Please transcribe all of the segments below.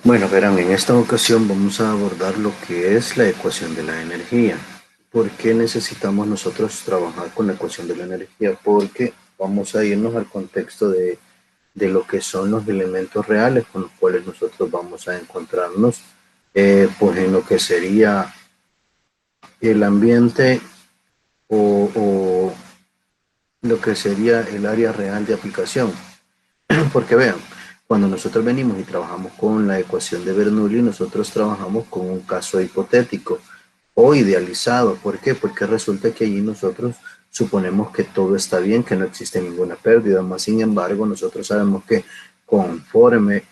Bueno, verán, en esta ocasión vamos a abordar lo que es la ecuación de la energía. ¿Por qué necesitamos nosotros trabajar con la ecuación de la energía? Porque vamos a irnos al contexto de lo que son los elementos reales con los cuales nosotros vamos a encontrarnos, pues en lo que sería el ambiente o lo que sería el área real de aplicación. Porque vean, cuando nosotros venimos y trabajamos con la ecuación de Bernoulli, nosotros trabajamos con un caso hipotético o idealizado. ¿Por qué? Porque resulta que allí nosotros suponemos que todo está bien, que no existe ninguna pérdida, más sin embargo, nosotros sabemos que conforme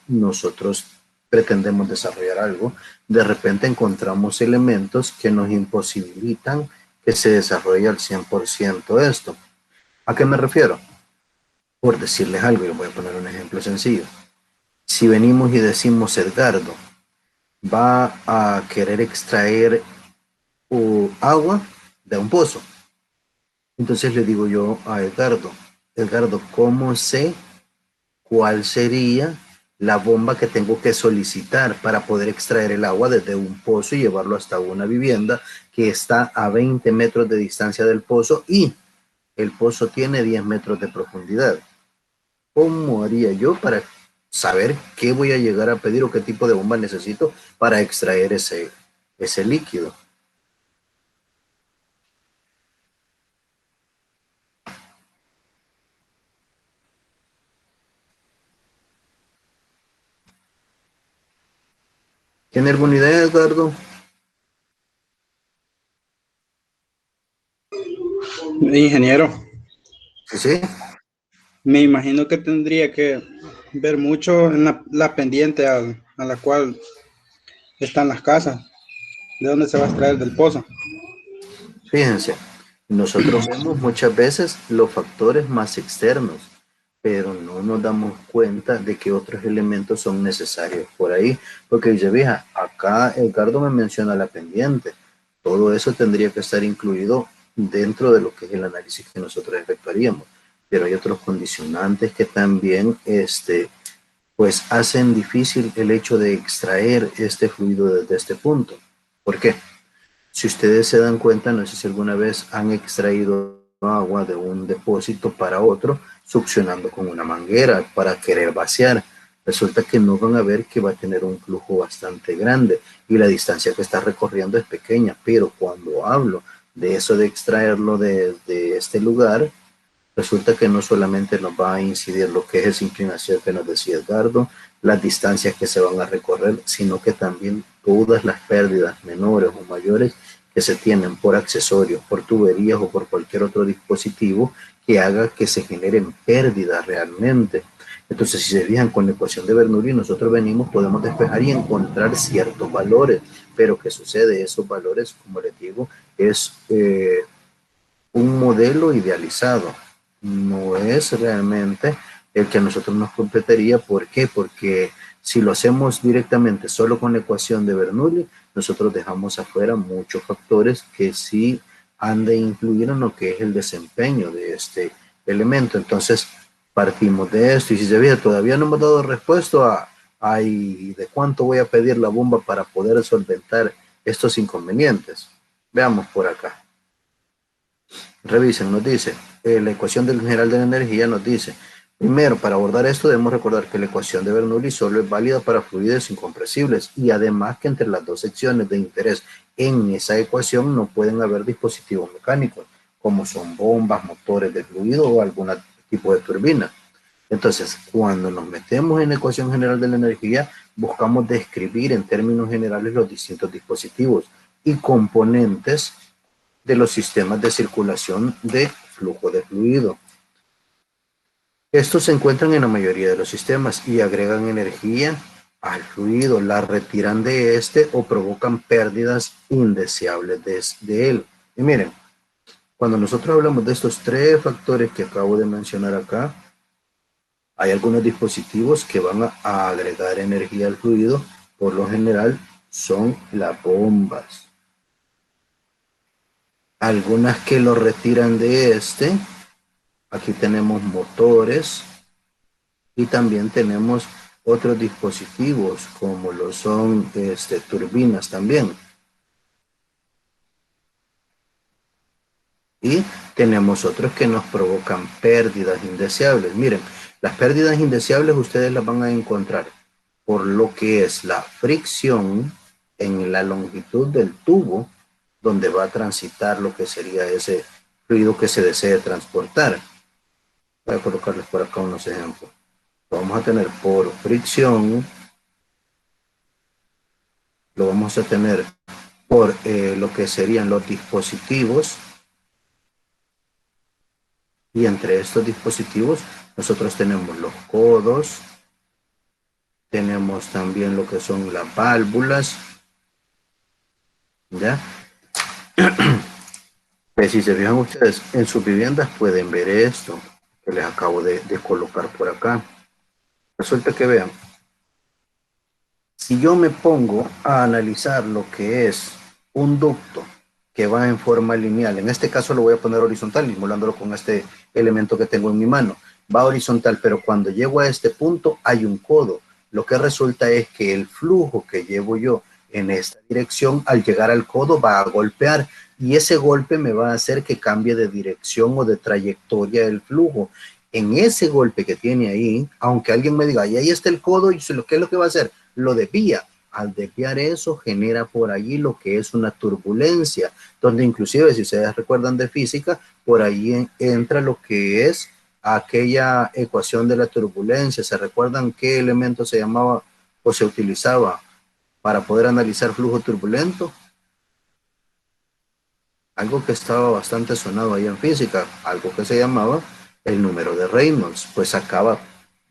nosotros pretendemos desarrollar algo, de repente encontramos elementos que nos imposibilitan que se desarrolle al 100% esto. ¿A qué me refiero? Por decirles algo, y les voy a poner un ejemplo sencillo. Si venimos y decimos Edgardo va a querer extraer agua de un pozo, entonces le digo yo a Edgardo, Edgardo, ¿cómo sé cuál sería la bomba que tengo que solicitar para poder extraer el agua desde un pozo y llevarlo hasta una vivienda que está a 20 metros de distancia del pozo y el pozo tiene 10 metros de profundidad? ¿Cómo haría yo para saber qué voy a llegar a pedir o qué tipo de bomba necesito para extraer ese líquido? ¿Tiene alguna idea, Edgardo? Ingeniero, Sí, sí. me imagino que tendría que ver mucho en la pendiente a la cual están las casas, de dónde se va a extraer del pozo. Fíjense, nosotros vemos muchas veces los factores más externos, pero no nos damos cuenta de que otros elementos son necesarios por ahí. Porque dice, vieja, acá Edgardo me menciona la pendiente. Todo eso tendría que estar incluido dentro de lo que es el análisis que nosotros efectuaríamos. Pero hay otros condicionantes que también pues hacen difícil el hecho de extraer este fluido desde este punto. ¿Por qué? Si ustedes se dan cuenta, no sé si alguna vez han extraído agua de un depósito para otro, succionando con una manguera para querer vaciar. Resulta que no van a ver que va a tener un flujo bastante grande y la distancia que está recorriendo es pequeña, pero cuando hablo de eso de extraerlo de este lugar, resulta que no solamente nos va a incidir lo que es esa inclinación que nos decía Edgardo, las distancias que se van a recorrer, sino que también todas las pérdidas menores o mayores que se tienen por accesorios, por tuberías o por cualquier otro dispositivo que haga que se generen pérdidas realmente. Entonces, si se fijan con la ecuación de Bernoulli, nosotros venimos, podemos despejar y encontrar ciertos valores, pero ¿qué sucede? Esos valores, como les digo, es un modelo idealizado, no es realmente el que a nosotros nos competiría. ¿Por qué? Porque si lo hacemos directamente solo con la ecuación de Bernoulli, nosotros dejamos afuera muchos factores que sí han de influir en lo que es el desempeño de este elemento. Entonces, partimos de esto y si se ve, todavía no hemos dado respuesta de cuánto voy a pedir la bomba para poder solventar estos inconvenientes. Veamos por acá. Revisen, nos dice, la ecuación del general de la energía nos dice, primero, para abordar esto debemos recordar que la ecuación de Bernoulli solo es válida para fluidos incompresibles y además que entre las dos secciones de interés en esa ecuación no pueden haber dispositivos mecánicos, como son bombas, motores de fluido o algún tipo de turbina. Entonces, cuando nos metemos en la ecuación general de la energía, buscamos describir en términos generales los distintos dispositivos y componentes de los sistemas de circulación de flujo de fluido. Estos se encuentran en la mayoría de los sistemas y agregan energía al fluido, la retiran de este o provocan pérdidas indeseables de él. Y miren, cuando nosotros hablamos de estos tres factores que acabo de mencionar acá, hay algunos dispositivos que van a agregar energía al fluido, por lo general son las bombas. Algunas que lo retiran de este. Aquí tenemos motores y también tenemos otros dispositivos como lo son turbinas también. Y tenemos otros que nos provocan pérdidas indeseables. Miren, las pérdidas indeseables ustedes las van a encontrar por lo que es la fricción en la longitud del tubo donde va a transitar lo que sería ese fluido que se desee transportar. Voy a colocarles por acá unos ejemplos. Lo vamos a tener por fricción, lo vamos a tener por lo que serían los dispositivos, y entre estos dispositivos nosotros tenemos los codos, tenemos también lo que son las válvulas, ¿ya? Pues si se fijan ustedes, en sus viviendas pueden ver esto que les acabo de colocar por acá. Resulta que vean, si yo me pongo a analizar lo que es un ducto que va en forma lineal, en este caso lo voy a poner horizontal, simulándolo con este elemento que tengo en mi mano, va horizontal, pero cuando llego a este punto hay un codo. Lo que resulta es que el flujo que llevo yo en esta dirección, al llegar al codo va a golpear, y ese golpe me va a hacer que cambie de dirección o de trayectoria el flujo. En ese golpe que tiene ahí, aunque alguien me diga, y ahí está el codo, y ¿qué es lo que va a hacer? Lo desvía. Al desviar eso, genera por allí lo que es una turbulencia, donde inclusive, si ustedes recuerdan de física, por ahí entra lo que es aquella ecuación de la turbulencia. ¿Se recuerdan qué elemento se llamaba o se utilizaba para poder analizar flujo turbulento? Algo que estaba bastante sonado ahí en física, algo que se llamaba el número de Reynolds. Pues acaba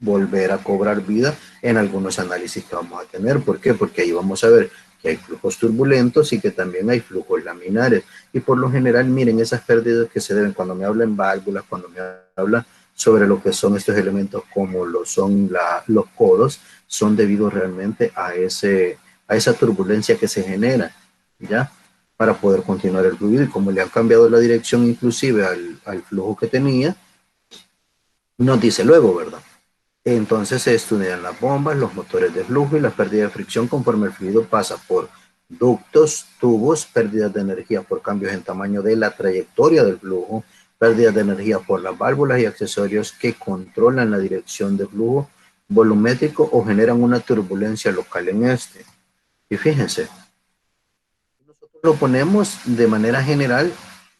volver a cobrar vida en algunos análisis que vamos a tener. ¿Por qué? Porque ahí vamos a ver que hay flujos turbulentos y que también hay flujos laminares. Y por lo general, miren, esas pérdidas que se deben cuando me hablan válvulas, cuando me hablan sobre lo que son estos elementos como lo son los codos, son debido realmente a esa turbulencia que se genera, ¿ya? Para poder continuar el fluido, y como le han cambiado la dirección inclusive al flujo que tenía, nos dice luego, ¿verdad? Entonces se estudian las bombas, los motores de flujo y la pérdida de fricción conforme el fluido pasa por ductos, tubos, pérdidas de energía por cambios en tamaño de la trayectoria del flujo, pérdidas de energía por las válvulas y accesorios que controlan la dirección de flujo volumétrico o generan una turbulencia local en este. Y fíjense, nosotros lo ponemos de manera general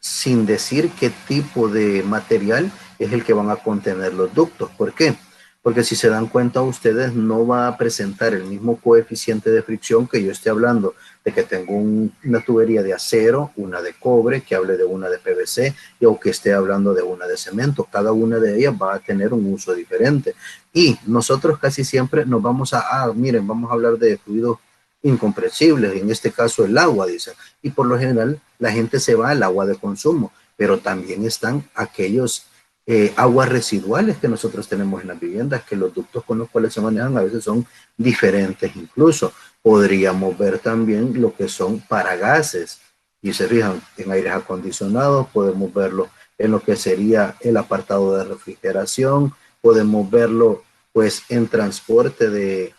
sin decir qué tipo de material es el que van a contener los ductos. ¿Por qué? Porque si se dan cuenta ustedes, no va a presentar el mismo coeficiente de fricción que yo esté hablando de que tengo una tubería de acero, una de cobre, que hable de una de PVC, o que esté hablando de una de cemento. Cada una de ellas va a tener un uso diferente. Y nosotros casi siempre nos vamos miren, vamos a hablar de fluidos incomprensibles, en este caso el agua, dicen, y por lo general la gente se va al agua de consumo, pero también están aquellos aguas residuales que nosotros tenemos en las viviendas, que los ductos con los cuales se manejan a veces son diferentes. Incluso podríamos ver también lo que son para gases, y se fijan en aires acondicionados, podemos verlo en lo que sería el apartado de refrigeración, podemos verlo pues en transporte de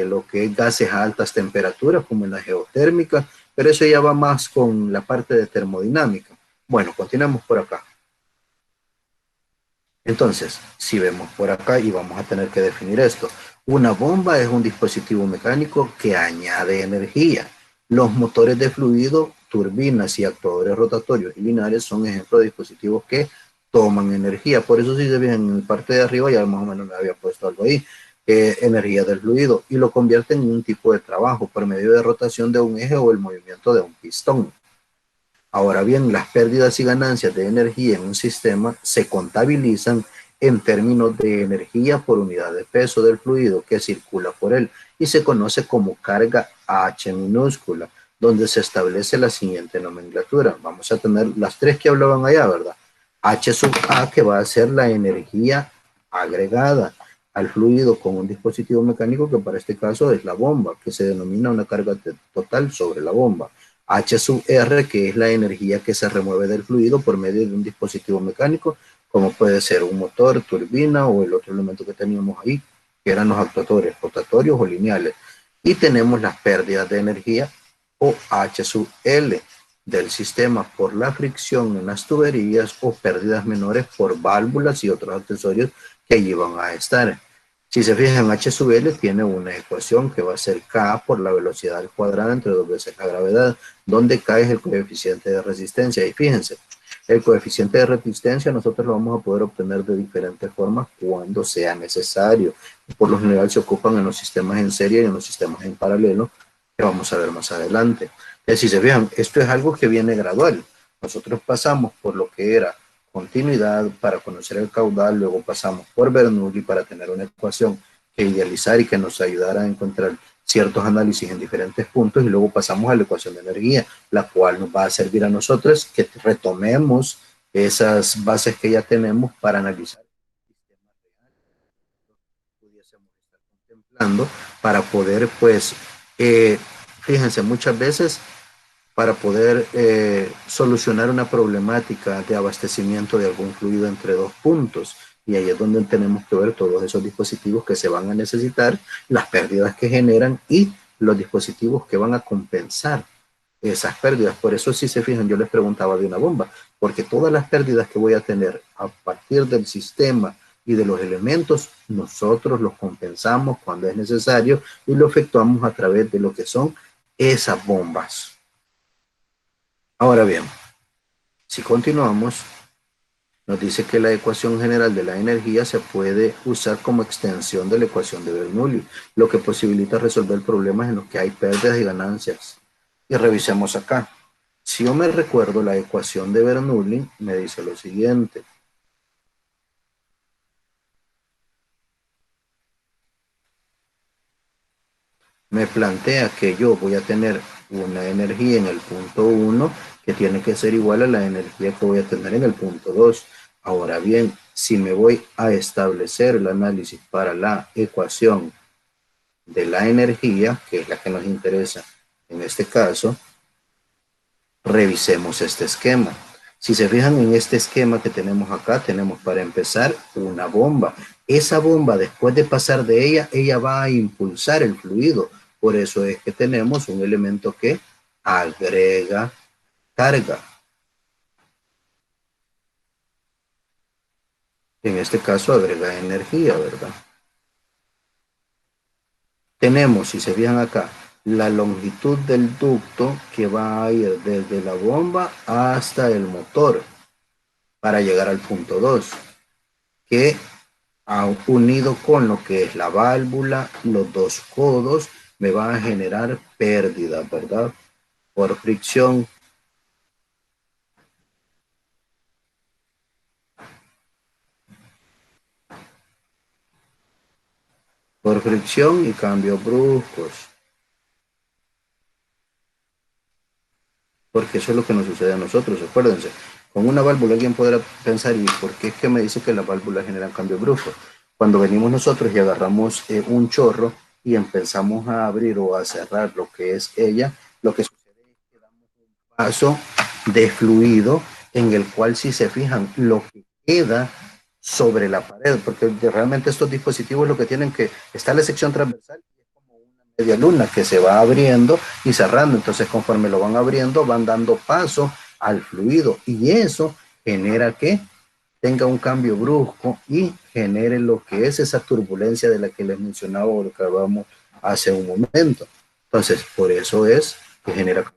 lo que es gases a altas temperaturas, como en la geotérmica, pero eso ya va más con la parte de termodinámica. Bueno, continuamos por acá. Entonces, si vemos por acá, y vamos a tener que definir esto, una bomba es un dispositivo mecánico que añade energía. Los motores de fluido, turbinas y actuadores rotatorios y lineares son ejemplos de dispositivos que toman energía. Por eso, si se ven en la parte de arriba, ya más o menos me había puesto algo ahí, energía del fluido, y lo convierten en un tipo de trabajo por medio de rotación de un eje o el movimiento de un pistón. Ahora bien, las pérdidas y ganancias de energía en un sistema se contabilizan en términos de energía por unidad de peso del fluido que circula por él, y se conoce como carga H minúscula, donde se establece la siguiente nomenclatura. Vamos a tener las tres que hablaban allá, ¿verdad? H sub A, que va a ser la energía agregada al fluido con un dispositivo mecánico, que para este caso es la bomba, que se denomina una carga total sobre la bomba. H sub R, que es la energía que se remueve del fluido por medio de un dispositivo mecánico, como puede ser un motor, turbina o el otro elemento que teníamos ahí, que eran los actuadores, rotatorios o lineales. Y tenemos las pérdidas de energía o H sub L del sistema por la fricción en las tuberías o pérdidas menores por válvulas y otros accesorios que allí van a estar. Si se fijan, H sub L tiene una ecuación que va a ser K por la velocidad al cuadrado entre 2 veces la gravedad, donde K es el coeficiente de resistencia. Y fíjense, el coeficiente de resistencia nosotros lo vamos a poder obtener de diferentes formas cuando sea necesario. Por lo general se ocupan en los sistemas en serie y en los sistemas en paralelo, que vamos a ver más adelante. Si se fijan, esto es algo que viene gradual. Nosotros pasamos por lo que era continuidad para conocer el caudal, luego pasamos por Bernoulli para tener una ecuación que idealizar y que nos ayudara a encontrar ciertos análisis en diferentes puntos, y luego pasamos a la ecuación de energía, la cual nos va a servir a nosotros que retomemos esas bases que ya tenemos para analizar pudiésemos estar contemplando para poder, pues, fíjense, muchas veces para poder solucionar una problemática de abastecimiento de algún fluido entre dos puntos. Y ahí es donde tenemos que ver todos esos dispositivos que se van a necesitar, las pérdidas que generan y los dispositivos que van a compensar esas pérdidas. Por eso, si se fijan, yo les preguntaba de una bomba, porque todas las pérdidas que voy a tener a partir del sistema y de los elementos, nosotros los compensamos cuando es necesario y lo efectuamos a través de lo que son esas bombas. Ahora bien, si continuamos, nos dice que la ecuación general de la energía se puede usar como extensión de la ecuación de Bernoulli, lo que posibilita resolver problemas en los que hay pérdidas y ganancias. Y revisemos acá. Si yo me recuerdo, la ecuación de Bernoulli me dice lo siguiente. Me plantea que yo voy a tener una energía en el punto 1 que tiene que ser igual a la energía que voy a tener en el punto 2. Ahora bien, si me voy a establecer el análisis para la ecuación de la energía, que es la que nos interesa en este caso, revisemos este esquema. Si se fijan en este esquema que tenemos acá, tenemos para empezar una bomba. Esa bomba, después de pasar de ella va a impulsar el fluido. Por eso es que tenemos un elemento que agrega carga. En este caso agrega energía, ¿verdad? Tenemos, si se fijan acá, la longitud del ducto que va a ir desde la bomba hasta el motor para llegar al punto 2, que unido con lo que es la válvula, los dos codos, me va a generar pérdida, ¿verdad? Por fricción. Por fricción y cambios bruscos. Porque eso es lo que nos sucede a nosotros, acuérdense. Con una válvula alguien podrá pensar, ¿y por qué es que me dice que las válvulas generan cambios bruscos? Cuando venimos nosotros y agarramos un chorro y empezamos a abrir o a cerrar lo que es ella, lo que sucede es que damos un paso de fluido en el cual, si se fijan, lo que queda sobre la pared, porque realmente estos dispositivos lo que tienen que, está la sección transversal y es como una media luna que se va abriendo y cerrando, entonces conforme lo van abriendo van dando paso al fluido y eso genera que tenga un cambio brusco y genere lo que es esa turbulencia de la que les mencionaba o lo que hablábamos hace un momento. Entonces, por eso es que genera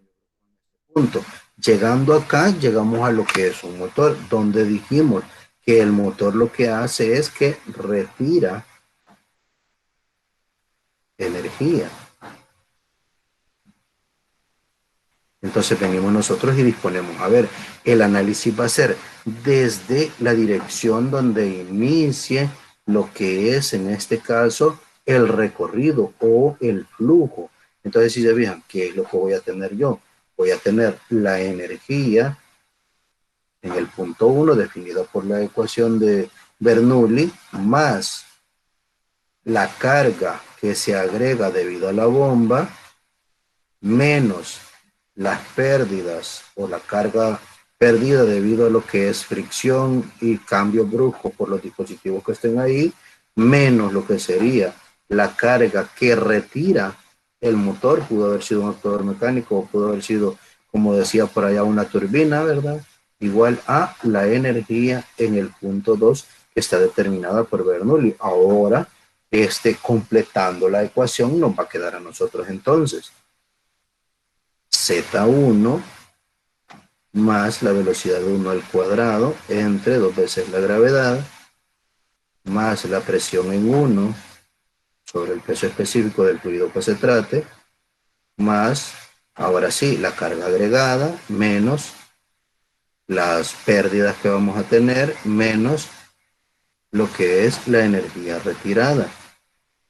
punto. Llegando acá, llegamos a lo que es un motor, donde dijimos que el motor lo que hace es que retira energía. Entonces venimos nosotros y disponemos, a ver, el análisis va a ser desde la dirección donde inicie lo que es, en este caso, el recorrido o el flujo. Entonces, si se fijan, ¿qué es lo que voy a tener yo? Voy a tener la energía en el punto 1, definida por la ecuación de Bernoulli, más la carga que se agrega debido a la bomba, menos las pérdidas o la carga perdida debido a lo que es fricción y cambio brusco por los dispositivos que estén ahí, menos lo que sería la carga que retira el motor, pudo haber sido un actuador mecánico o pudo haber sido, como decía por allá, una turbina, ¿verdad? Igual a la energía en el punto 2 que está determinada por Bernoulli. Ahora, completando la ecuación, nos va a quedar a nosotros entonces Z1 más la velocidad 1 al cuadrado entre 2 veces la gravedad más la presión en 1 sobre el peso específico del fluido que se trate, más, ahora sí, la carga agregada, menos las pérdidas que vamos a tener, menos lo que es la energía retirada,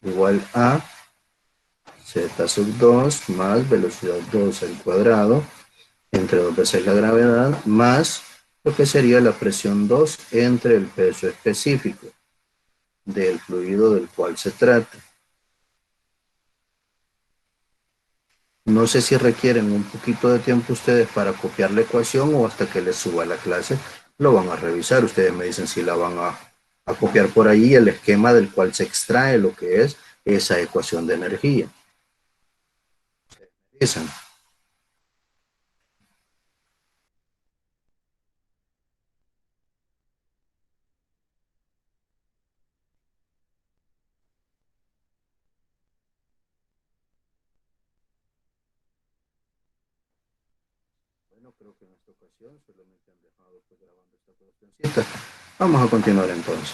igual a z sub 2 más velocidad 2 al cuadrado, entre 2 veces la gravedad, más lo que sería la presión 2 entre el peso específico del fluido del cual se trata. No sé si requieren un poquito de tiempo ustedes para copiar la ecuación o hasta que les suba la clase lo van a revisar. Ustedes me dicen si la van a copiar por ahí el esquema del cual se extrae lo que es esa ecuación de energía. Esa. Bueno, creo que en esta ocasión solamente han dejado pues, grabando esta cuestioncita. Vamos a continuar entonces.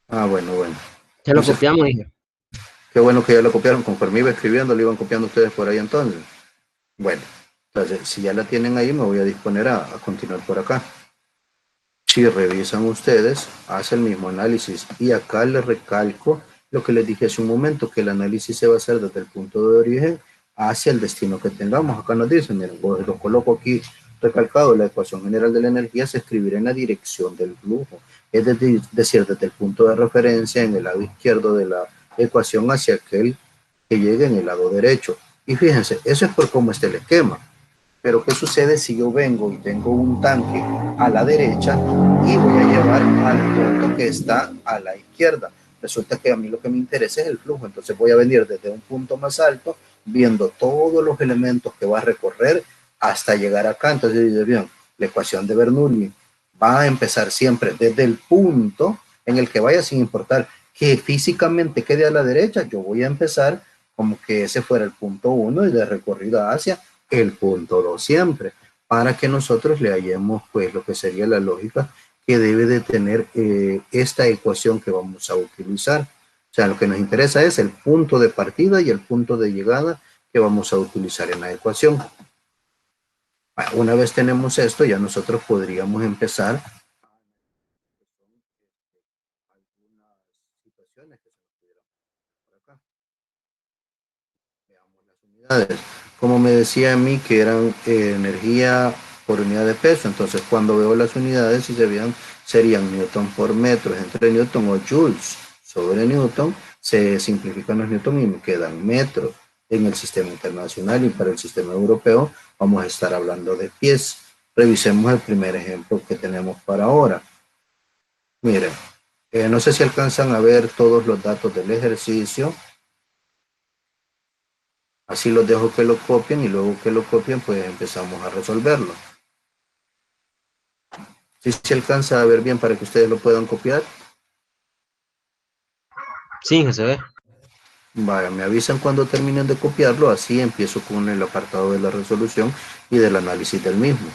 Bueno, bueno. Ya lo copiamos, dije. Qué bueno que ya lo copiaron. Conforme iba escribiendo, lo iban copiando ustedes por ahí entonces. Bueno, entonces, si ya la tienen ahí, me voy a disponer a continuar por acá. Si revisan ustedes, hace el mismo análisis. Y acá les recalco lo que les dije hace un momento, que el análisis se va a hacer desde el punto de origen hacia el destino que tengamos. Acá nos dicen, miren, pues lo coloco aquí recalcado, la ecuación general de la energía se escribirá en la dirección del flujo. Es decir, desde el punto de referencia en el lado izquierdo de la ecuación hacia aquel que llegue en el lado derecho. Y fíjense, eso es por cómo está el esquema. Pero ¿qué sucede si yo vengo y tengo un tanque a la derecha y voy a llevar al punto que está a la izquierda? Resulta que a mí lo que me interesa es el flujo, entonces voy a venir desde un punto más alto, viendo todos los elementos que va a recorrer hasta llegar acá. Entonces, bien, la ecuación de Bernoulli va a empezar siempre desde el punto en el que vaya, sin importar que físicamente quede a la derecha, yo voy a empezar como que ese fuera el punto 1 y de recorrido hacia el punto 2 siempre, para que nosotros le hallemos pues lo que sería la lógica que debe de tener esta ecuación que vamos a utilizar. O sea, lo que nos interesa es el punto de partida y el punto de llegada que vamos a utilizar en la ecuación. Una vez tenemos esto, ya nosotros podríamos empezar algunas situaciones que se nos pudieran por acá. Veamos las unidades. Como me decía a mí que eran energía por unidad de peso, entonces cuando veo las unidades, si se vean, serían newton por metro, entre newton o joules sobre newton, se simplifican los newton y me quedan metros. En el sistema internacional y para el sistema europeo vamos a estar hablando de pies. Revisemos el primer ejemplo que tenemos para ahora. Miren, no sé si alcanzan a ver todos los datos del ejercicio. Así los dejo que lo copien y luego que lo copien, pues empezamos a resolverlo. Si se alcanza a ver bien para que ustedes lo puedan copiar, Sí, se ve. vaya, me avisan cuando terminen de copiarlo, así empiezo con el apartado de la resolución y del análisis del mismo.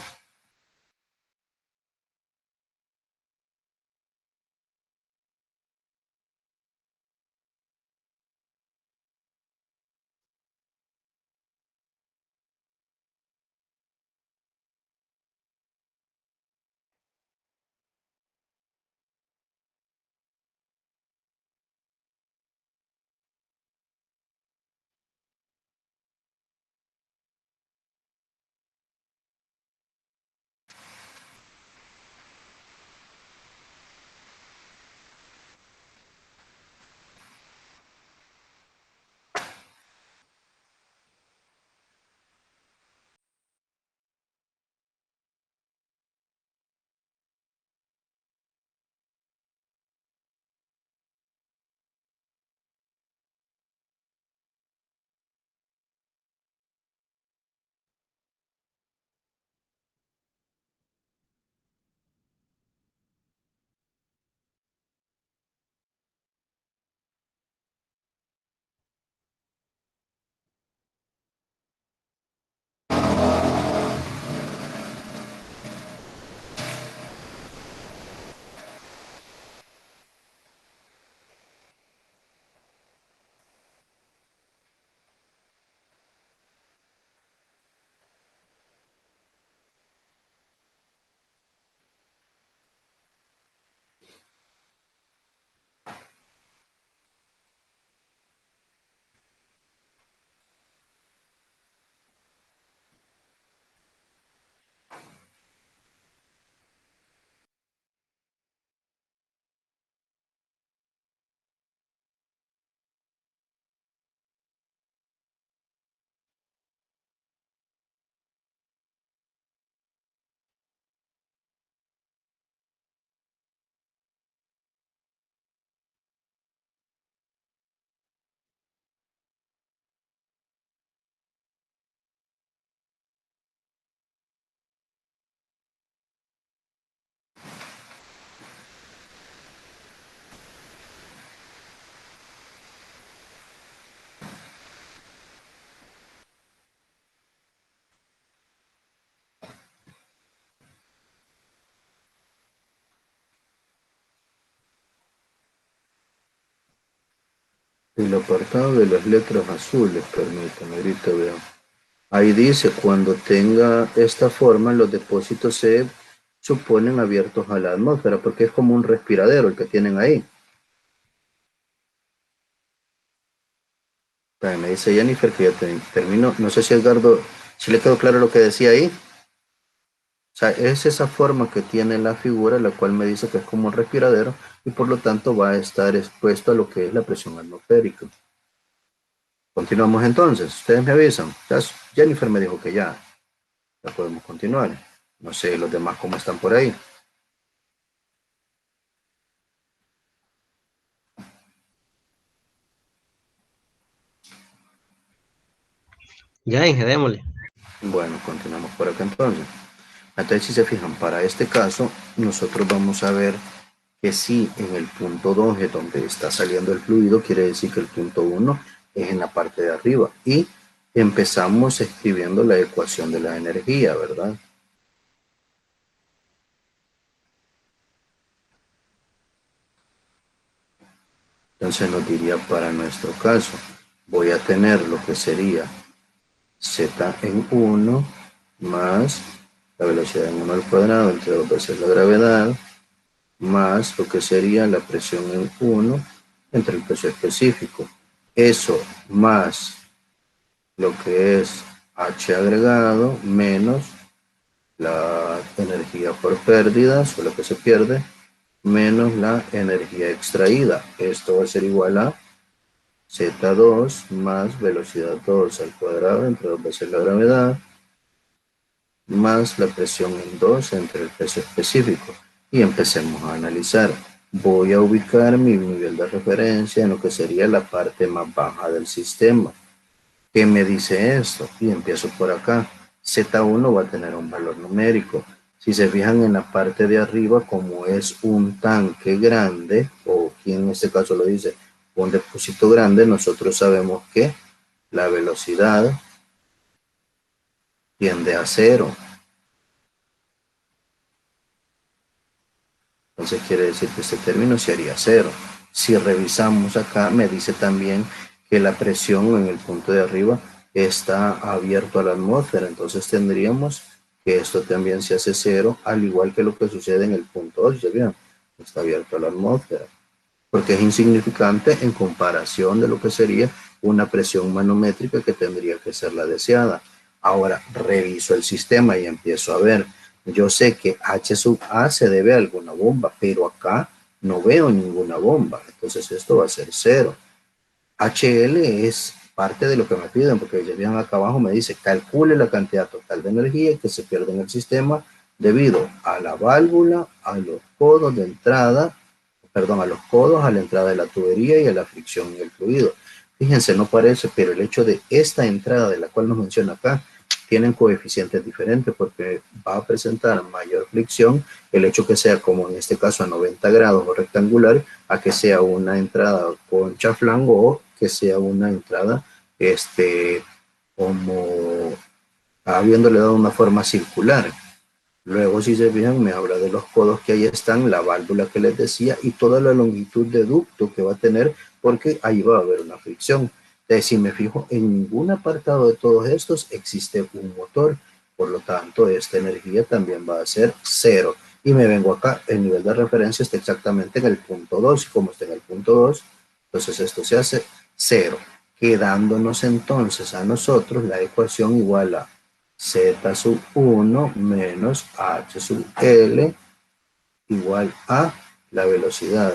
El apartado de las letras azules, permítame, ahorita veo. Ahí dice, cuando tenga esta forma, los depósitos se suponen abiertos a la atmósfera, porque es como un respiradero el que tienen ahí. Me dice Jennifer que ya termino. No sé si Edgardo, si le quedó claro lo que decía ahí. O sea, es esa forma que tiene la figura, la cual me dice que es como un respiradero y por lo tanto va a estar expuesto a lo que es la presión atmosférica. Continuamos entonces. Ustedes me avisan. Ya Jennifer me dijo que ya podemos continuar. No sé los demás cómo están por ahí. Ya, Inge, démosle. Bueno, continuamos por acá entonces. Entonces, si se fijan, para este caso, nosotros vamos a ver que si en el punto 2 es donde está saliendo el fluido, quiere decir que el punto 1 es en la parte de arriba. Y empezamos escribiendo la ecuación de la energía, ¿verdad? Entonces nos diría para nuestro caso, voy a tener lo que sería z en 1 más la velocidad en 1 al cuadrado entre 2 veces la gravedad más lo que sería la presión en 1 entre el peso específico. Eso más lo que es H agregado menos la energía por pérdidas o lo que se pierde menos la energía extraída. Esto va a ser igual a Z2 más velocidad 2 al cuadrado entre 2 veces la gravedad más la presión en 2 entre el peso específico. Y empecemos a analizar. Voy a ubicar mi nivel de referencia en lo que sería la parte más baja del sistema. ¿Qué me dice esto? Y empiezo por acá. Z1 va a tener un valor numérico. Si se fijan en la parte de arriba, como es un tanque grande, o quien en este caso lo dice, un depósito grande, nosotros sabemos que la velocidad tiende a cero. Entonces quiere decir que este término se haría cero. Si revisamos acá, me dice también que la presión en el punto de arriba está abierto a la atmósfera. Entonces tendríamos que esto también se hace cero, al igual que lo que sucede en el punto 2. ¿Ya vieron? Está abierto a la atmósfera. Porque es insignificante en comparación de lo que sería una presión manométrica que tendría que ser la deseada. Ahora reviso el sistema y empiezo a ver. Yo sé que H sub A se debe a alguna bomba, pero acá no veo ninguna bomba. Entonces esto va a ser cero. HL es parte de lo que me piden, porque ya bien acá abajo me dice, calcule la cantidad total de energía que se pierde en el sistema debido a la válvula, a los codos de entrada, perdón, a los codos, a la entrada de la tubería y a la fricción en el fluido. Fíjense, no parece, pero el hecho de esta entrada de la cual nos menciona acá, tienen coeficientes diferentes porque va a presentar mayor fricción el hecho que sea como en este caso a 90 grados o rectangular a que sea una entrada con chaflán o que sea una entrada como habiéndole dado una forma circular. Luego, si se fijan, me habla de los codos que ahí están, la válvula que les decía y toda la longitud de ducto que va a tener porque ahí va a haber una fricción. Entonces, si me fijo, en ningún apartado de todos estos existe un motor. Por lo tanto, esta energía también va a ser cero. Y me vengo acá, el nivel de referencia está exactamente en el punto 2. Y como está en el punto 2, entonces esto se hace cero. Quedándonos entonces a nosotros la ecuación igual a Z sub 1 menos H sub L igual a la velocidad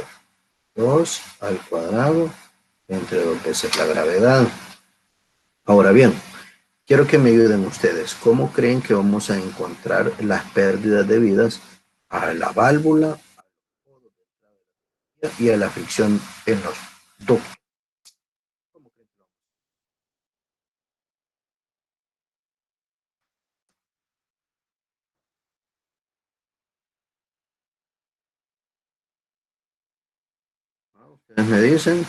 2 al cuadrado entre 2 veces la gravedad. Ahora bien, quiero que me ayuden ustedes. ¿Cómo creen que vamos a encontrar las pérdidas debidas a la válvula y a la fricción en los ductos? Ustedes me dicen.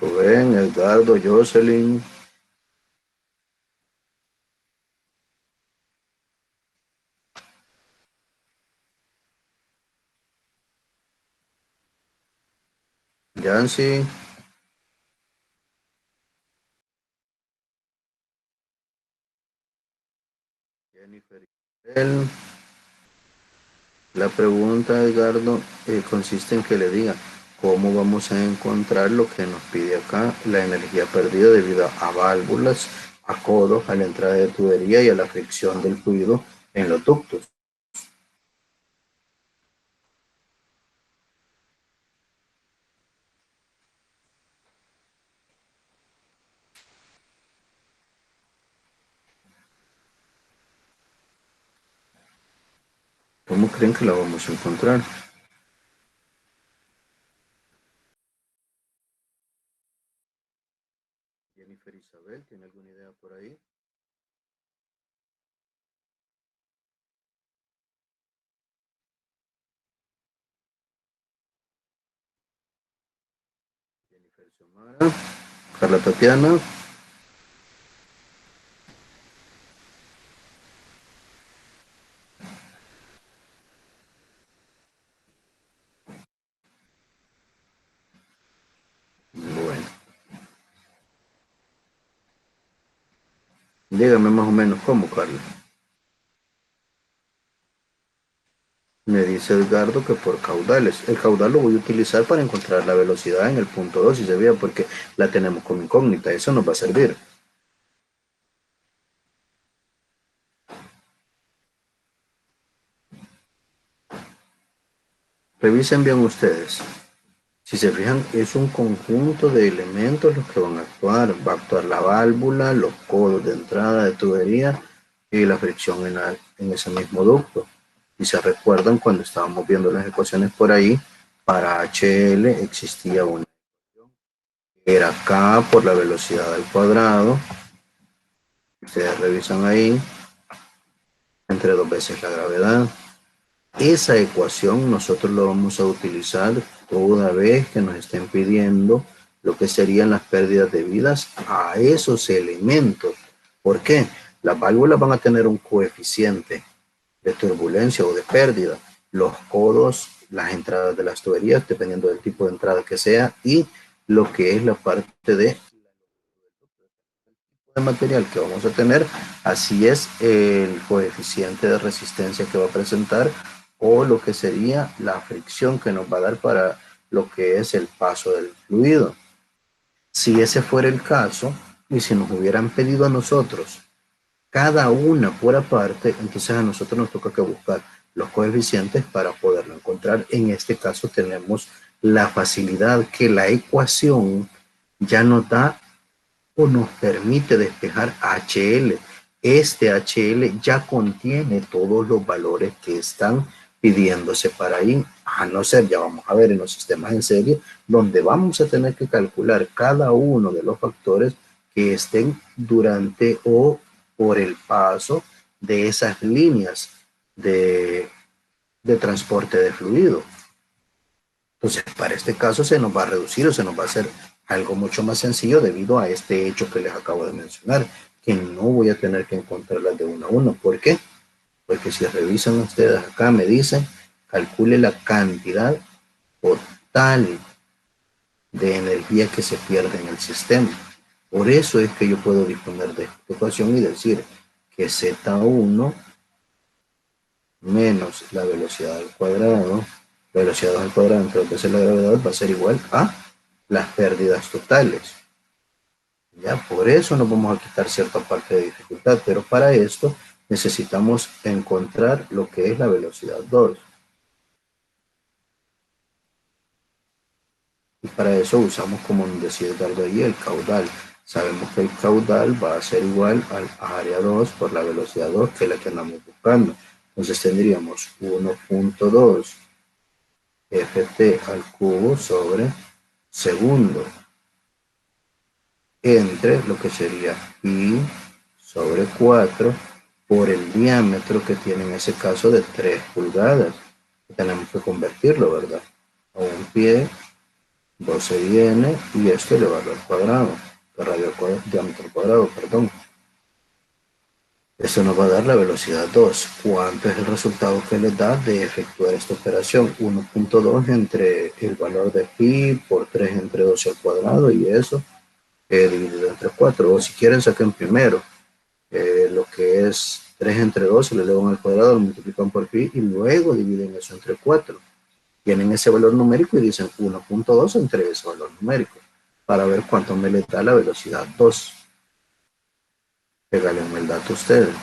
Rubén, Edgardo, Jocelyn. Yancy. Jennifer. Isabel. La pregunta, Edgardo, consiste en que le diga cómo vamos a encontrar lo que nos pide acá, la energía perdida debido a válvulas, a codos, a la entrada de tubería y a la fricción del fluido en los ductos. ¿Cómo creen que la vamos a encontrar? Jennifer Isabel, ¿tiene alguna idea por ahí? Jennifer Xiomara, Carla Tatiana. Bueno, dígame más o menos cómo, Carla. Me dice Edgardo que por caudales. El caudal lo voy a utilizar para encontrar la velocidad en el punto 2 si se veía, porque la tenemos como incógnita. Eso nos va a servir. Revisen bien ustedes. Si se fijan, es un conjunto de elementos los que van a actuar. Va a actuar la válvula, los codos de entrada de tubería y la fricción en ese mismo ducto. Y se recuerdan cuando estábamos viendo las ecuaciones por ahí, para HL existía una ecuación. Era K por la velocidad al cuadrado. Ustedes revisan ahí, entre 2 veces la gravedad. Esa ecuación nosotros lo vamos a utilizar toda vez que nos estén pidiendo lo que serían las pérdidas debidas a esos elementos. ¿Por qué? Las válvulas van a tener un coeficiente de turbulencia o de pérdida. Los codos, las entradas de las tuberías, dependiendo del tipo de entrada que sea, y lo que es la parte de material que vamos a tener, así es el coeficiente de resistencia que va a presentar o lo que sería la fricción que nos va a dar para lo que es el paso del fluido. Si ese fuera el caso y si nos hubieran pedido a nosotros cada una por aparte, entonces a nosotros nos toca que buscar los coeficientes para poderlo encontrar. En este caso tenemos la facilidad que la ecuación ya nos da o nos permite despejar HL. Este HL ya contiene todos los valores que están pidiéndose para ahí, a no ser, ya vamos a ver en los sistemas en serie, donde vamos a tener que calcular cada uno de los factores que estén durante o por el paso de esas líneas de transporte de fluido. Entonces, para este caso se nos va a reducir o se nos va a hacer algo mucho más sencillo debido a este hecho que les acabo de mencionar, que no voy a tener que encontrarlas de uno a uno. ¿Por qué? Porque si revisan ustedes acá, me dicen, calcule la cantidad total de energía que se pierde en el sistema. Por eso es que yo puedo disponer de esta ecuación y decir que Z1 menos la velocidad al cuadrado, velocidad al cuadrado entre 2 veces la gravedad va a ser igual a las pérdidas totales. Ya, por eso nos vamos a quitar cierta parte de dificultad, pero para esto necesitamos encontrar lo que es la velocidad 2. Y para eso usamos, como decía Edgardo ahí, el caudal. Sabemos que el caudal va a ser igual al área 2 por la velocidad 2, que es la que andamos buscando. Entonces tendríamos 1.2 ft al cubo sobre segundo entre lo que sería pi sobre 4 por el diámetro que tiene en ese caso de 3 pulgadas. Tenemos que convertirlo, ¿verdad? A un pie 12 viene y esto elevado al cuadrado, diámetro al cuadrado, perdón. Esto nos va a dar la velocidad 2. ¿Cuánto es el resultado que les da de efectuar esta operación? 1.2 entre el valor de pi por 3 entre 12 al cuadrado y eso dividido entre 4. O si quieren saquen primero lo que es 3 entre 12, lo elevan al cuadrado, lo multiplican por pi y luego dividen eso entre 4. Tienen ese valor numérico y dicen 1.2 entre ese valor numérico para ver cuánto me le da la velocidad 2. Regálenme el dato a ustedes.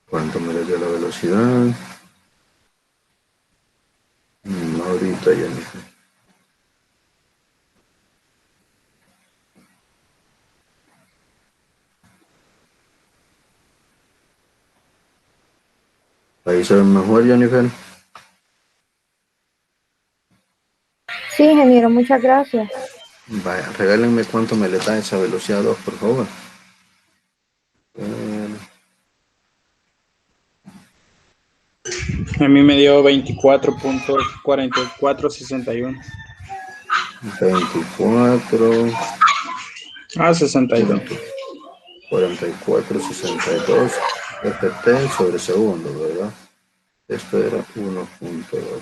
¿Cuánto me le dio la velocidad? Ahorita ya no. Ahí se ve mejor, Jennifer. Sí, ingeniero, muchas gracias. Vaya, regálenme cuánto me le da esa velocidad 2, por favor. A mí me dio 24.4461. 24, Ah, 62. 44, 62 FT sobre segundo, ¿verdad? Esto era 1.2.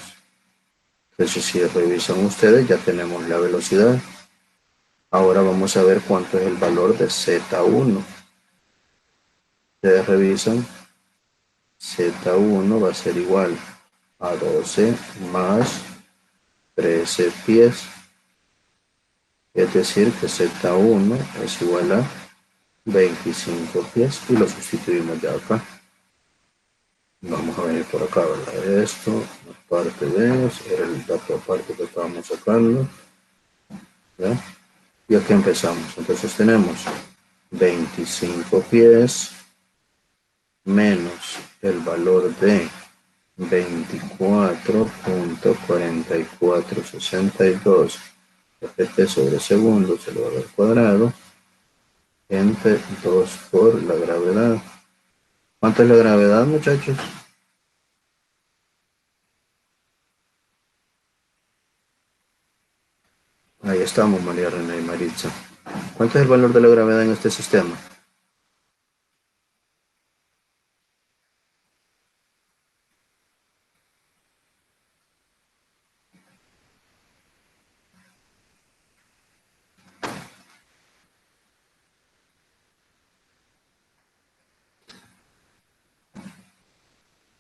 Entonces, si revisan ustedes, ya tenemos la velocidad. Ahora vamos a ver cuánto es el valor de Z1. Ustedes revisan, Z1 va a ser igual a 12 más 13 pies. Es decir, que Z1 es igual a 25 pies y lo sustituimos ya acá. Vamos a venir por acá, ¿verdad? Esto, parte de eso, era el dato aparte que estábamos sacando. ¿Ya? Y aquí empezamos. Entonces tenemos 25 pies menos el valor de 24.4462 FT sobre segundo elevado al cuadrado entre 2 por la gravedad. ¿Cuánto es la gravedad, muchachos? Ahí estamos, María Reina y Maritza. ¿Cuánto es el valor de la gravedad en este sistema?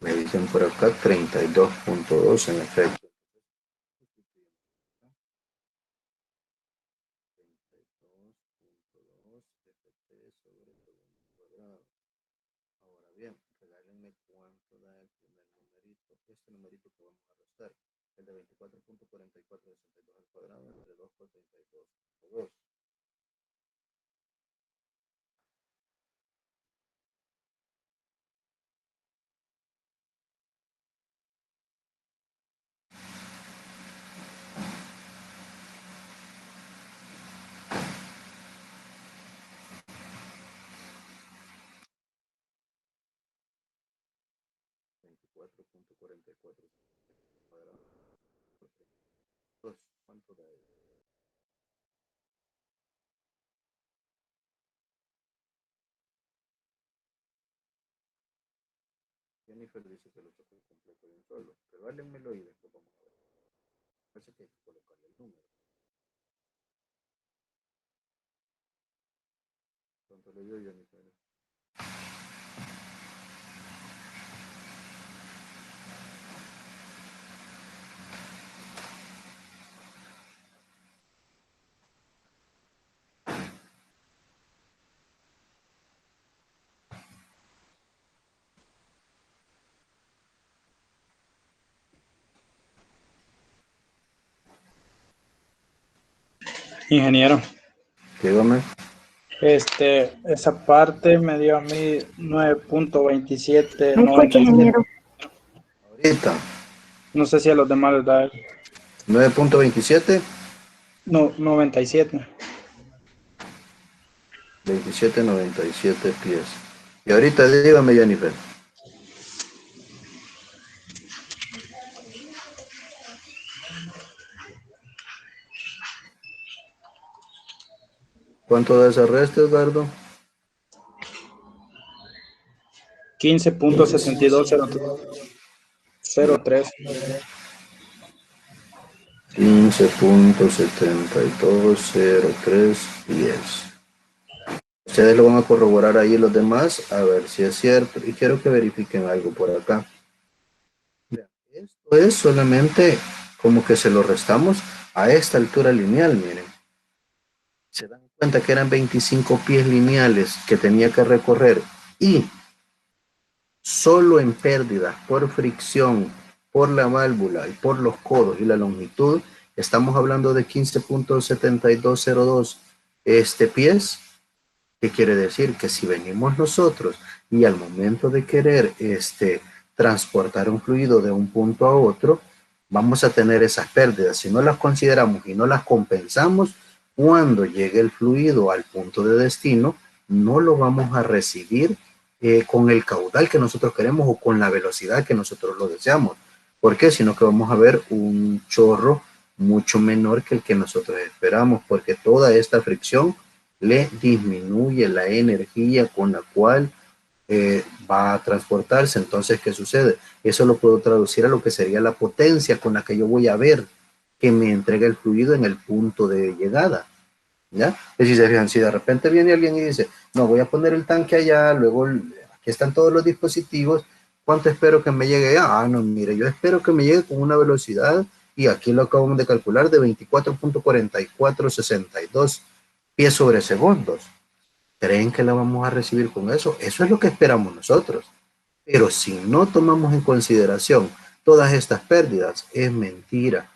Me dicen por acá 32.2 en efecto. Ahora bien, regálenme cuánto da el primer numerito, este numerito que vamos a restar, el de 24.4462 al cuadrado entre 2 por 32.2. ¿Cuánto da eso? Jennifer dice que lo sacó completo de un solo. Regálenmelo y después vamos a ver. Parece que hay que colocarle el número. ¿Cuánto le dio Jennifer? Ingeniero, Dígame. esa parte me dio a mí ¿Me escucha, 9.2797. ingeniero? Ahorita, No sé si a los demás les da eso. 9.27, No, 97. 27.97 pies. Y ahorita dígame, Jennifer. ¿Cuánto da esa resta, Edgardo? 15.7203. 15.7203 pies. Ustedes lo van a corroborar ahí los demás, a ver si es cierto. Y quiero que verifiquen algo por acá. Esto es solamente como que se lo restamos a esta altura lineal, miren. Se dan cuenta que eran 25 pies lineales que tenía que recorrer y solo en pérdidas por fricción, por la válvula y por los codos y la longitud, estamos hablando de 15.7202 pies. ¿Qué quiere decir? Que si venimos nosotros y al momento de querer transportar un fluido de un punto a otro, vamos a tener esas pérdidas. Si no las consideramos y no las compensamos, cuando llegue el fluido al punto de destino, no lo vamos a recibir con el caudal que nosotros queremos o con la velocidad que nosotros lo deseamos. ¿Por qué? Sino que vamos a ver un chorro mucho menor que el que nosotros esperamos, porque toda esta fricción le disminuye la energía con la cual va a transportarse. Entonces, ¿qué sucede? Eso lo puedo traducir a lo que sería la potencia con la que yo voy a ver que me entrega el fluido en el punto de llegada. ¿Ya? Es decir, si de repente viene alguien y dice, no, voy a poner el tanque allá, luego aquí están todos los dispositivos, ¿cuánto espero que me llegue? Ah, no, mire, yo espero que me llegue con una velocidad, y aquí lo acabamos de calcular, de 24.4462 pies sobre segundos. ¿Creen que la vamos a recibir con eso? Eso es lo que esperamos nosotros. Pero si no tomamos en consideración todas estas pérdidas, es mentira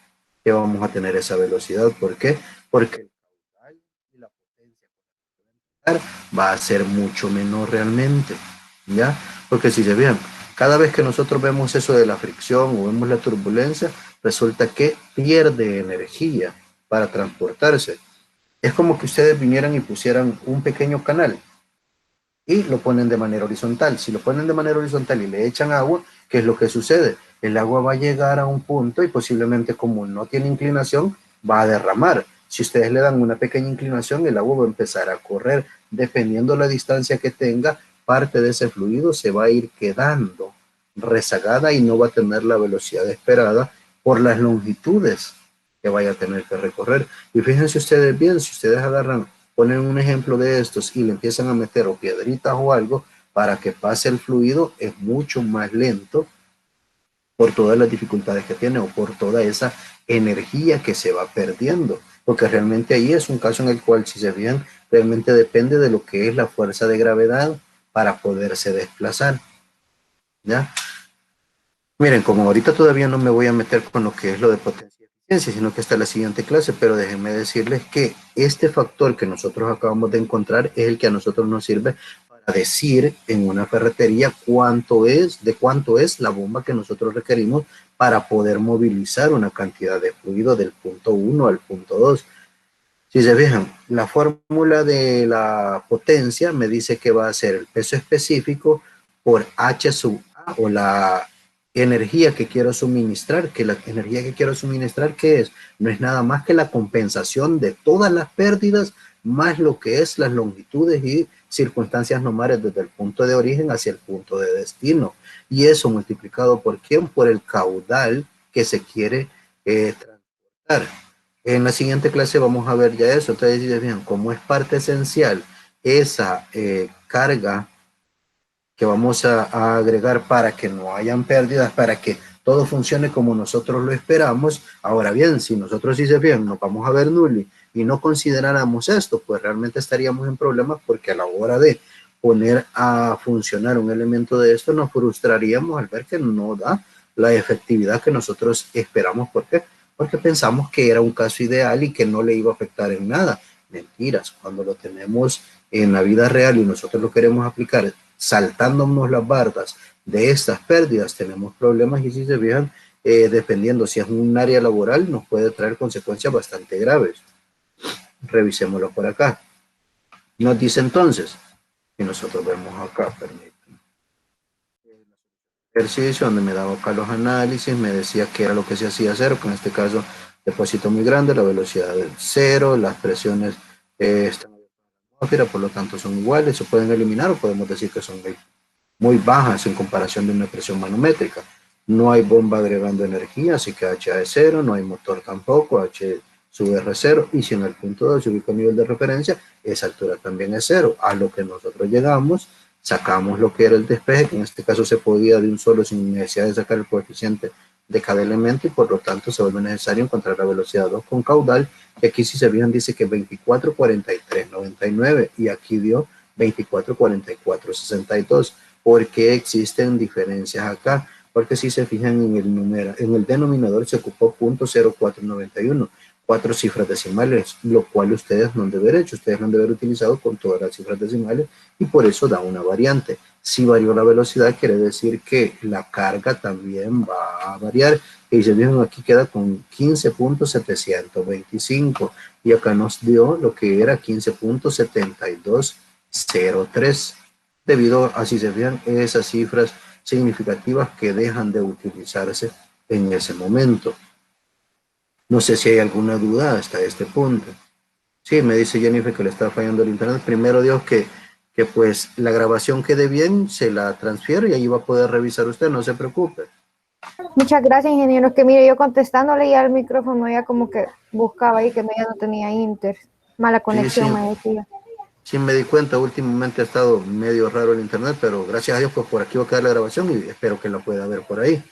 que vamos a tener esa velocidad. ¿Por qué? Porque el caudal y la potencia va a ser mucho menor realmente, ¿ya? Porque si se vean, cada vez que nosotros vemos eso de la fricción o vemos la turbulencia, resulta que pierde energía para transportarse. Es como que ustedes vinieran y pusieran un pequeño canal y lo ponen de manera horizontal. Si lo ponen de manera horizontal y le echan agua, ¿qué es lo que sucede? El agua va a llegar a un punto y posiblemente, como no tiene inclinación, va a derramar. Si ustedes le dan una pequeña inclinación, el agua va a empezar a correr. Dependiendo la distancia que tenga, parte de ese fluido se va a ir quedando rezagada y no va a tener la velocidad esperada por las longitudes que vaya a tener que recorrer. Y fíjense ustedes bien, si ustedes agarran, ponen un ejemplo de estos y le empiezan a meter o piedritas o algo para que pase el fluido, es mucho más lento por todas las dificultades que tiene o por toda esa energía que se va perdiendo. Porque realmente ahí es un caso en el cual, si se fijan, realmente depende de lo que es la fuerza de gravedad para poderse desplazar. ¿Ya? Miren, como ahorita todavía no me voy a meter con lo que es lo de potencia y eficiencia, sino que está la siguiente clase, pero déjenme decirles que este factor que nosotros acabamos de encontrar es el que a nosotros nos sirve para decir en una ferretería cuánto es la bomba que nosotros requerimos para poder movilizar una cantidad de fluido del punto 1 al punto 2. Si se fijan, la fórmula de la potencia me dice que va a ser el peso específico por H sub A, o la energía que quiero suministrar, que la energía que quiero suministrar, ¿qué es? No es nada más que la compensación de todas las pérdidas, más lo que es las longitudes y circunstancias normales desde el punto de origen hacia el punto de destino. Y eso multiplicado por ¿quién? Por el caudal que se quiere transportar. En la siguiente clase vamos a ver ya eso. Entonces, bien, como es parte esencial esa carga que vamos a agregar para que no hayan pérdidas, para que todo funcione como nosotros lo esperamos. Ahora bien, si nosotros, si se fijan, nos vamos a ver nulli y no consideráramos esto, pues realmente estaríamos en problemas, porque a la hora de poner a funcionar un elemento de esto, nos frustraríamos al ver que no da la efectividad que nosotros esperamos. ¿Por qué? porque pensamos que era un caso ideal y que no le iba a afectar en nada. Mentiras, cuando lo tenemos en la vida real y nosotros lo queremos aplicar saltándonos las bardas de estas pérdidas, tenemos problemas y si se fijan, dependiendo si es un área laboral, nos puede traer consecuencias bastante graves. Revisémoslo por acá. Nos dice entonces, y nosotros vemos acá, permítanme, ejercicio donde me daba acá los análisis, me decía que era lo que se hacía cero, que en este caso depósito muy grande, la velocidad del cero, las presiones están en la atmósfera, por lo tanto son iguales, se pueden eliminar o podemos decir que son muy bajas en comparación de una presión manométrica. No hay bomba agregando energía, así que H es cero, no hay motor tampoco, H sube R cero, y si en el punto 2 se ubica el nivel de referencia, esa altura también es cero. A lo que nosotros llegamos, sacamos lo que era el despeje, que en este caso se podía de un solo sin necesidad de sacar el coeficiente de cada elemento, y por lo tanto se vuelve necesario encontrar la velocidad 2 con caudal, que aquí si se fijan dice que 24:43:99, y aquí dio 24:44:62. ¿Por qué existen diferencias acá? Porque si se fijan en el denominador se ocupó 0.0491, 4 cifras decimales, lo cual ustedes no han de haber hecho, ustedes lo han de haber utilizado con todas las cifras decimales y por eso da una variante. Si varió la velocidad, quiere decir que la carga también va a variar. Y se fijan, aquí queda con 15.725 y acá nos dio lo que era 15.7203. Debido a, si se fijan, esas cifras significativas que dejan de utilizarse en ese momento. No sé si hay alguna duda hasta este punto. Sí, me dice Jennifer que le está fallando el internet. Primero Dios que pues la grabación quede bien, se la transfiero y ahí va a poder revisar usted, no se preocupe. Muchas gracias, ingeniero. Es que mire, yo contestándole ya al micrófono ya como que buscaba ahí que ya no tenía inter. Mala conexión, sí. me decía. Sí, me di cuenta, últimamente ha estado medio raro el internet, pero gracias a Dios pues por aquí va a quedar la grabación y espero que la pueda ver por ahí.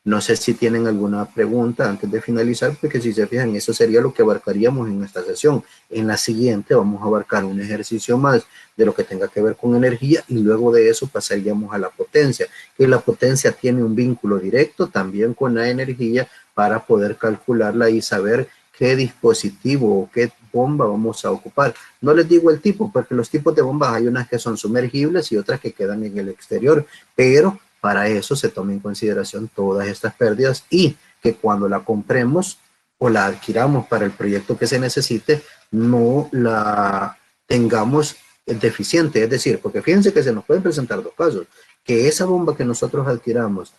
No sé si tienen alguna pregunta antes de finalizar, porque si se fijan, eso sería lo que abarcaríamos en esta sesión. En la siguiente vamos a abarcar un ejercicio más de lo que tenga que ver con energía y luego de eso pasaríamos a la potencia, que la potencia tiene un vínculo directo también con la energía para poder calcularla y saber qué dispositivo o qué bomba vamos a ocupar. No les digo el tipo, porque los tipos de bombas hay unas que son sumergibles y otras que quedan en el exterior, pero para eso se toma en consideración todas estas pérdidas y que cuando la compremos o la adquiramos para el proyecto que se necesite, no la tengamos deficiente. Es decir, porque fíjense que se nos pueden presentar dos casos, que esa bomba que nosotros adquiramos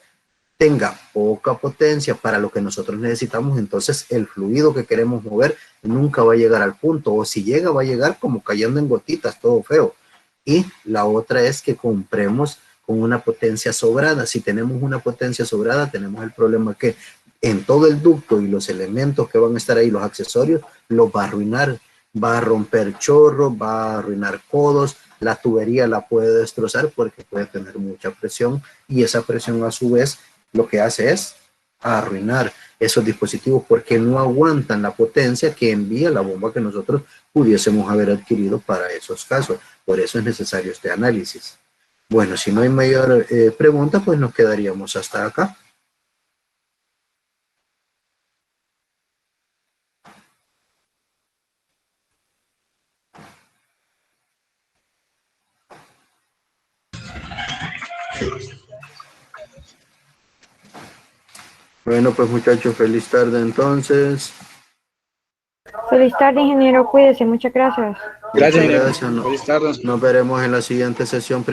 tenga poca potencia para lo que nosotros necesitamos, entonces el fluido que queremos mover nunca va a llegar al punto, o si llega va a llegar como cayendo en gotitas, todo feo. Y la otra es que compremos con una potencia sobrada. Si tenemos una potencia sobrada, tenemos el problema que en todo el ducto y los elementos que van a estar ahí, los accesorios, los va a arruinar, va a romper chorros, va a arruinar codos, la tubería la puede destrozar porque puede tener mucha presión y esa presión a su vez lo que hace es arruinar esos dispositivos porque no aguantan la potencia que envía la bomba que nosotros pudiésemos haber adquirido para esos casos. Por eso es necesario este análisis. Bueno, si no hay mayor pregunta, pues nos quedaríamos hasta acá. Bueno, pues muchachos, feliz tarde entonces. Feliz tarde, ingeniero. Cuídese. Muchas gracias. Gracias, Muchas ingeniero. gracias. Feliz tarde. Nos veremos en la siguiente sesión.